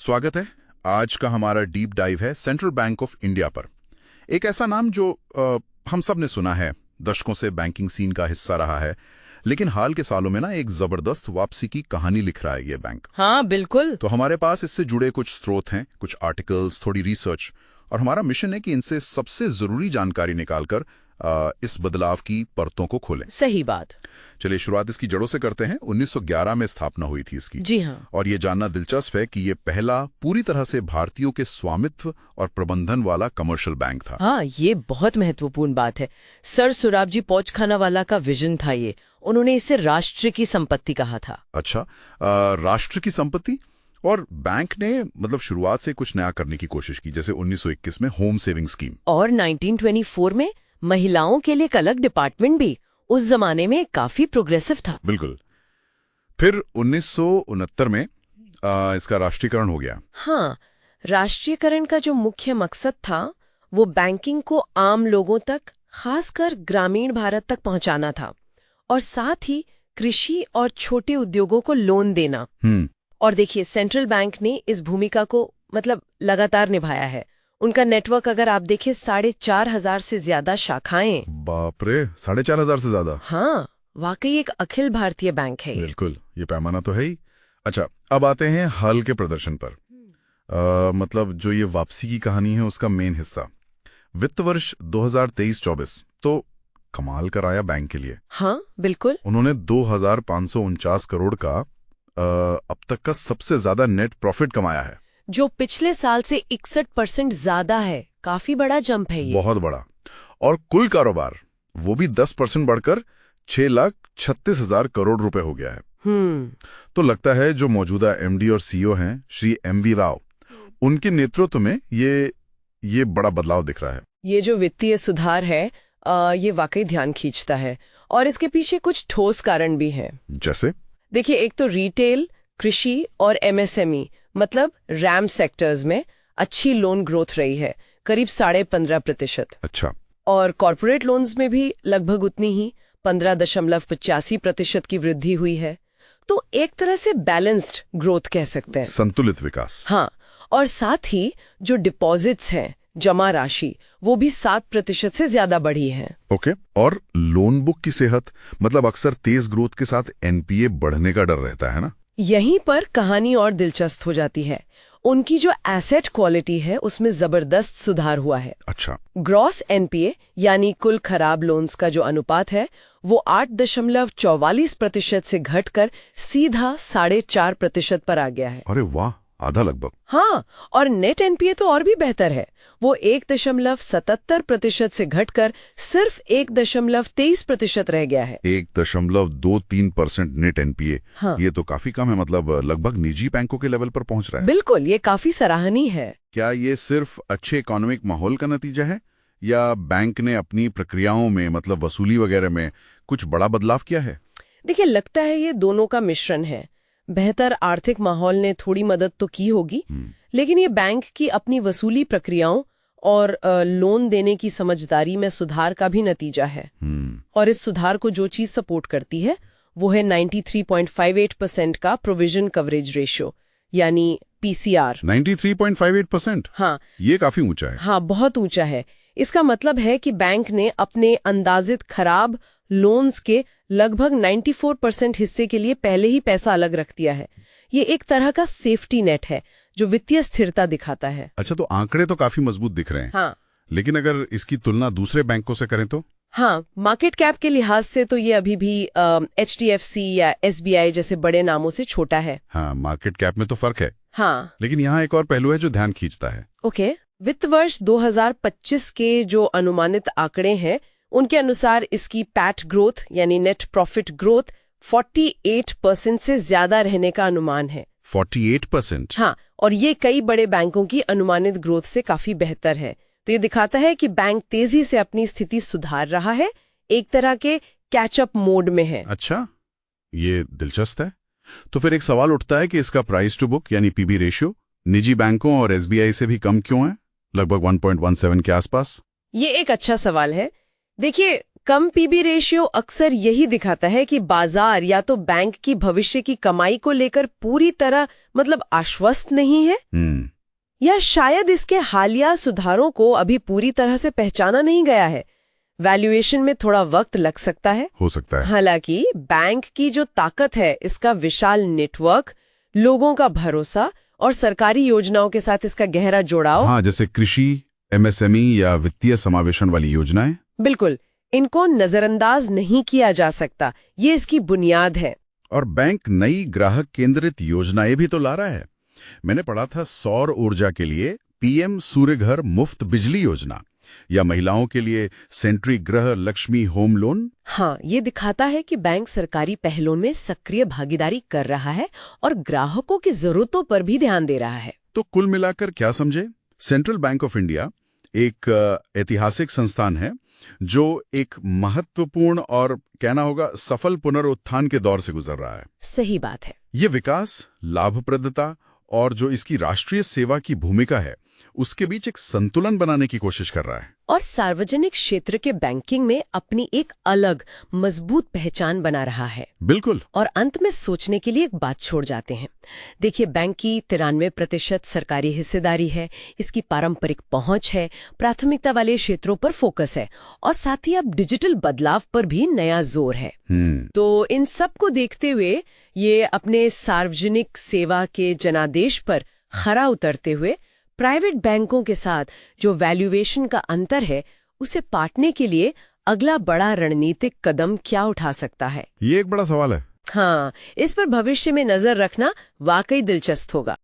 स्वागत है। आज का हमारा डीप डाइव है सेंट्रल बैंक ऑफ इंडिया पर। एक ऐसा नाम जो हम सब ने सुना है, दशकों से बैंकिंग सीन का हिस्सा रहा है, लेकिन हाल के सालों में ना एक जबरदस्त वापसी की कहानी लिख रहा है ये बैंक। हाँ बिल्कुल। तो हमारे पास इससे जुड़े कुछ स्रोत हैं, कुछ आर्टिकल्स, थोड़ी रिसर्च, और हमारा मिशन है कि इनसे सबसे जरूरी जानकारी निकालकर इस बदलाव की परतों को खोलें। सही बात। चलिए शुरुआत इसकी जड़ों से करते हैं। 1911 में स्थापना हुई थी इसकी। जी हाँ। और ये जानना दिलचस्प है कि ये पहला पूरी तरह से भारतीयों के स्वामित्व और प्रबंधन वाला कमर्शियल बैंक था। हाँ, ये बहुत महत्वपूर्ण बात है। सर सुराबजी पौचखाना वाला का विजन था ये। उन्होंने इसे राष्ट्र की संपत्ति कहा था। अच्छा, राष्ट्र की संपत्ति। और बैंक ने मतलब शुरुआत से कुछ नया करने की कोशिश की, जैसे 1921 में होम सेविंग स्कीम, और 1924 में महिलाओं के लिए एक अलग डिपार्टमेंट भी। उस जमाने में काफी प्रोग्रेसिव था। बिल्कुल। फिर 1969 में इसका राष्ट्रीयकरण हो गया। हाँ, राष्ट्रीयकरण का जो मुख्य मकसद था वो बैंकिंग को आम लोगों तक, खासकर ग्रामीण भारत तक पहुंचाना था, और साथ ही कृषि और छोटे उद्योगों को लोन देना। और देखिए, सेंट्रल बैंक ने इस भूमिका को मतलब लगातार निभाया है। उनका नेटवर्क अगर आप देखें, 4,500 से ज्यादा शाखाएं। बाप रे, 4,500 से ज्यादा। हाँ, वाकई एक अखिल भारतीय बैंक है ये। बिल्कुल, ये पैमाना तो है ही। अच्छा, अब आते हैं हाल के प्रदर्शन पर। मतलब जो ये वापसी की कहानी है उसका मेन हिस्सा। वित्त वर्ष 2023-24 तो कमाल कराया बैंक के लिए। हाँ बिल्कुल। उन्होंने 2,549 करोड़ का अब तक का सबसे ज्यादा नेट प्रॉफिट कमाया है, जो पिछले साल से 61% ज्यादा है। काफी बड़ा जंप है ये। बहुत बड़ा। और कुल कारोबार वो भी 10% बढ़कर 6,36,000 करोड़ रुपए हो गया है। तो लगता है जो मौजूदा एमडी और सीईओ हैं, श्री एमवी राव, उनके नेतृत्व में ये बड़ा बदलाव दिख रहा है। ये जो वित्तीय सुधार है ये वाकई ध्यान खींचता है, और इसके पीछे कुछ ठोस कारण भी हैं। जैसे देखिए, एक तो रिटेल, कृषि और एमएसएमई मतलब रैम सेक्टर्स में अच्छी लोन ग्रोथ रही है, करीब 15.5%। अच्छा। और कॉरपोरेट लोन्स में भी लगभग उतनी ही 15.85% की वृद्धि हुई है। तो एक तरह से बैलेंस्ड ग्रोथ कह सकते हैं, संतुलित विकास। हाँ। और साथ ही जो डिपॉजिट्स हैं, जमा राशि, वो भी 7% से ज्यादा बढ़ी है। ओके। और लोन बुक की सेहत, मतलब अक्सर तेज ग्रोथ के साथ एनपीए बढ़ने का डर रहता है ना। यहीं पर कहानी और दिलचस्प हो जाती है। उनकी जो एसेट क्वालिटी है उसमें जबरदस्त सुधार हुआ है। अच्छा। ग्रॉस एनपीए यानी कुल खराब लोन्स का जो अनुपात है वो 8.44% से घटकर सीधा 4.5% पर आ गया है। अरे वाह, आधा लगभग। हाँ, और नेट एनपीए तो और भी बेहतर है। वो 1.77% से घटकर सिर्फ 1.23% रह गया है। 1.23% नेट एनपीए। हाँ। ये तो काफी कम है, मतलब लगभग निजी बैंकों के लेवल पर पहुंच रहा है। बिल्कुल, ये काफी सराहनीय है। क्या ये सिर्फ अच्छे इकोनॉमिक माहौल का नतीजा है, या बैंक ने अपनी प्रक्रियाओं में, मतलब वसूली वगैरह में कुछ बड़ा बदलाव किया है? देखिए, लगता है ये दोनों का मिश्रण है। बेहतर आर्थिक माहौल ने थोड़ी मदद तो की होगी, लेकिन ये बैंक की अपनी वसूली प्रक्रियाओं और लोन देने की समझदारी में सुधार का भी नतीजा है। और इस सुधार को जो चीज सपोर्ट करती है वो है 93.58% का प्रोविजन कवरेज रेशियो, यानी पीसीआर। 93.58%? हाँ, ये काफी ऊंचा है। हाँ, बहुत ऊंचा है। इसका मतलब है कि बैंक ने अपने अंदाजित खराब लोन्स के लगभग 94% हिस्से के लिए पहले ही पैसा अलग रख दिया है। ये एक तरह का सेफ्टी नेट है जो वित्तीय स्थिरता दिखाता है। अच्छा, तो आंकड़े तो काफी मजबूत दिख रहे हैं। हाँ, लेकिन अगर इसकी तुलना दूसरे बैंकों से करें तो? हाँ, मार्केट कैप के लिहाज से तो ये अभी भी एचडीएफसी या एसबीआई जैसे बड़े नामों से छोटा है। हाँ, मार्केट कैप में तो फर्क है। हाँ, लेकिन यहाँ एक और पहलू है जो ध्यान खींचता है। ओके। वित्त वर्ष 2025 के जो अनुमानित आंकड़े हैं उनके अनुसार इसकी पैट ग्रोथ यानी नेट प्रॉफिट ग्रोथ 48% से ज्यादा रहने का अनुमान है। 48%? हाँ, और ये कई बड़े बैंकों की अनुमानित ग्रोथ से काफी बेहतर है। तो ये दिखाता है कि बैंक तेजी से अपनी स्थिति सुधार रहा है, एक तरह के कैचअप मोड में है। अच्छा, ये दिलचस्प है। तो फिर एक सवाल उठता है कि इसका प्राइस टू बुक यानी पीबी रेशियो निजी बैंकों और एसबीआई से भी कम क्यों है, लगभग 1.17 के आसपास? ये एक अच्छा सवाल है। देखिए, कम पीबी रेशियो अक्सर यही दिखाता है कि बाजार या तो बैंक की भविष्य की कमाई को लेकर पूरी तरह आश्वस्त नहीं है, या शायद इसके हालिया सुधारों को अभी पूरी तरह से पहचाना नहीं गया है। वैल्यूएशन में थोड़ा वक्त लग सकता है, हो सकता है। हालांकि बैंक की जो ताकत है, इसका विशाल नेटवर्क, लोगों का भरोसा और सरकारी योजनाओं के साथ इसका गहरा जुड़ाव, हाँ, जैसे कृषि, एमएसएमई या वित्तीय समावेशन वाली योजनाएं, बिल्कुल, इनको नजरअंदाज नहीं किया जा सकता। ये इसकी बुनियाद है। और बैंक नई ग्राहक केंद्रित योजनाएं भी तो ला रहा है। मैंने पढ़ा था सौर ऊर्जा के लिए पीएम सूर्य घर मुफ्त बिजली योजना, या महिलाओं के लिए सेंट्री गृह लक्ष्मी होम लोन। हाँ, ये दिखाता है कि बैंक सरकारी पहलों में सक्रिय भागीदारी कर रहा है और ग्राहकों की जरूरतों पर भी ध्यान दे रहा है। तो कुल मिलाकर क्या समझे, सेंट्रल बैंक ऑफ इंडिया एक ऐतिहासिक संस्थान है जो एक महत्वपूर्ण और कहना होगा सफल पुनरुत्थान के दौर से गुजर रहा है। सही बात है। ये विकास, लाभप्रदता और जो इसकी राष्ट्रीय सेवा की भूमिका है, उसके बीच एक संतुलन बनाने की कोशिश कर रहा है और सार्वजनिक क्षेत्र के बैंकिंग में अपनी एक अलग मजबूत पहचान बना रहा है। बिल्कुल। और अंत में सोचने के लिए एक बात छोड़ जाते हैं। देखिए, बैंक की 93% सरकारी हिस्सेदारी है, इसकी पारंपरिक पहुंच है, प्राथमिकता वाले क्षेत्रों पर फोकस है और साथ ही अब डिजिटल बदलाव पर भी नया जोर है। तो इन सब को देखते हुए ये अपने सार्वजनिक सेवा के जनादेश पर खरा उतरते हुए प्राइवेट बैंकों के साथ जो वैल्यूएशन का अंतर है, उसे पाटने के लिए अगला बड़ा रणनीतिक कदम क्या उठा सकता है? ये एक बड़ा सवाल है। हाँ, इस पर भविष्य में नजर रखना वाकई दिलचस्प होगा।